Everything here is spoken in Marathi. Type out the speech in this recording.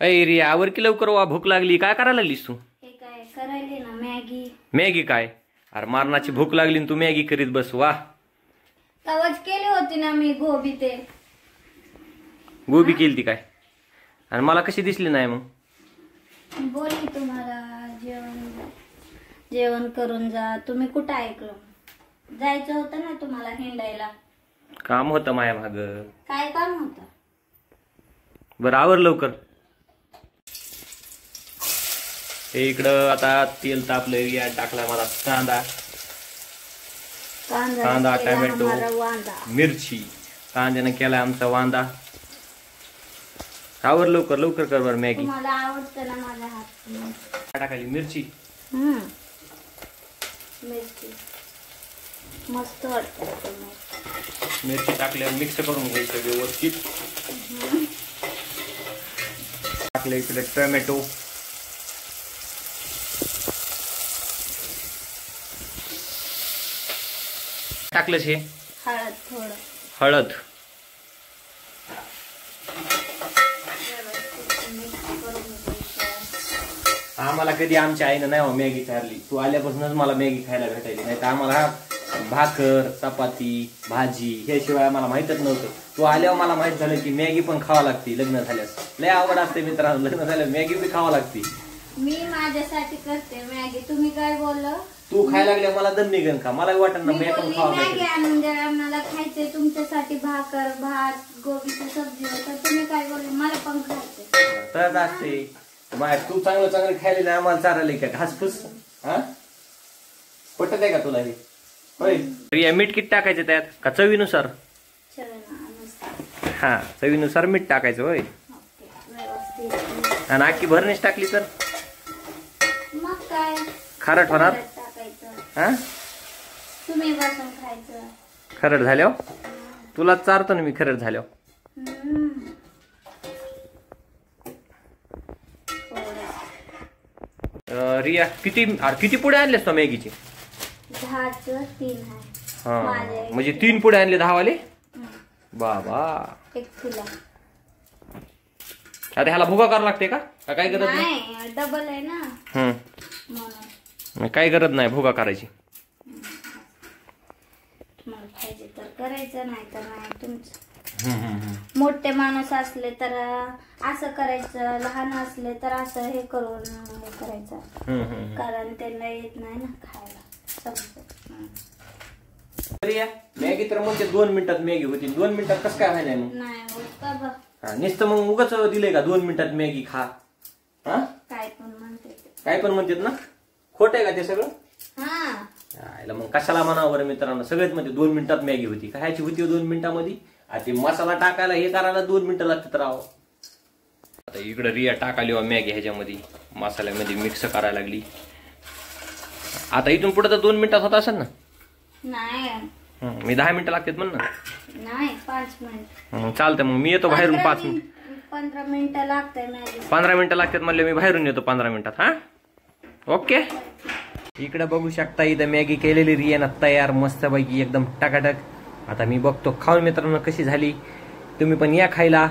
अय रे आवर की लवकर वा, भूक लागली. काय करायला लागलीस तू? हे काय करायले ना, मॅगी. मॅगी काय? अरे मारणाची भूक लागली तू मॅगी करीत बस. वा, तवाच केली होती ना मी गोबी. ते गोबी केली काय? आणि मला कशी दिसली नाही मग? बोलली तुम्हाला जेवण करून जा. तुम्ही कुठं ऐकलं? जायचं होतं ना तुम्हाला हिंडायला. काम होतं माया माग. काय काम होतं? बरं आवर लवकर. हे इकडं आता तेल तापलं, या टाकला मला कांदा, टोमॅटो, मिरची. कांद्याने केला आमचा वांदा. आवर लवकर लवकर कर बरं मॅगी. मला आवडतं ना माझ्या हात. टाकाली मिरची. मिरची मस्त वाटतं. मिरची टाकल्यावर मिक्स करून घ्यायचं व्यवस्थित. टाकलं इकडे टोमॅटो, टाकलंच हे हळद, थोडं हळद. आम्हाला कधी आमच्या आईनं नाही मॅगी खाल्ली. तू आल्यापासूनच मला मॅगी खायला भेटायली. नाही तर आम्हाला भाकर, चपाती, भाजी ह्याशिवाय आम्हाला माहितच नव्हतं. तू आल्यावर मला माहित झालं की मॅगी पण खावा लागते. लग्न झाल्यास लय आवड असते मित्रांनो, लग्न झाल्यावर मॅगी बी खावा लागते. मी माझ्यासाठी करते मॅगी. तुम्ही काय बोललं? तू खायला लागल्या मला दम निघन का? मला वाटत ना मी पण खावा मॅगी आणून द्या, आम्हाला खायचंय तुमच्यासाठी. भाकर, भात, गोबीची सब्जी. तर तुम्ही काय बोलले? मला पण खायचंय. तर असते तू चांगलं चांगलं खायला नाही आम्हाला चारायला का घासफूस? हा, पटत आहे का तुला हे? होय रिया, मीठ किती टाकायचं त्यात का चवीनुसार? हा, चवीनुसार मीठ टाकायचं. होय, आणि आखी भरणीच टाकली तर मग काय खारट होणार. हा, तुम्ही बसून खायचं. खरड झाल्यावर तुला चारतो ना मी. खरड झाल्यावर रिया किती पुढे आणलेस तो मॅगीचे? 3 आहे. हा, म्हणजे 3 पुढे आणले 10 वाले. बाबा, एक फुला. आता ह्याला भुगा करावं लागते का? काय गरज नाही, डबल आहे ना म्हणून. काय गरज नाही भुगा करायची. मला पाहिजे तर करायचं, नाही तर नाही. तुमचं मोठे माणूस असले तर असं करायचं, लहान असले तर असं हे करून हे करायचं. कारण त्यांना येत नाही ना खायला. मॅगी तर म्हणते 2 मिनिटात मॅगी होती. 2 मिनिटात कसं काय व्हायला मग? नाही होत का बघ. नुसतं मग उगाच दिलंय का 2 मिनिटात मॅगी खा? हा, काय पण म्हणते. काय पण म्हणतात ना. खोट आहे का ते सगळं? हा, मग कशाला म्हणावं बरं मित्रांनो. सगळ्यात मध्ये 2 मिनिटात मॅगी होती. खायची होती 2 मिनिटांमध्ये. ते मसाला टाकायला हे करायला 2 मिनिटं लागतात राव. आता इकडे रिया टाकाली मॅगी ह्याच्यामध्ये मसाल्यामध्ये मिक्स करायला लागली. आता इथून पुढे तर 2 मिनिटात होत असेल ना? नाही, मी 10 मिनिटं लागतात म्हण ना. नाही 5 मिनिट चालतंय. मग मी येतो बाहेरून 15 मिनिटं लागतंय मॅगी. 15 मिनिटं लागतात म्हणले. मी बाहेरून येतो 15 मिनिटात. हा, ओके. इकडे बघू शकता इथं मॅगी केलेली रियाना तयार मस्तपैकी एकदम टकाटक. आता मी बघतो खाऊन मित्रांनो कशी झाली. तुम्ही पण या खायला.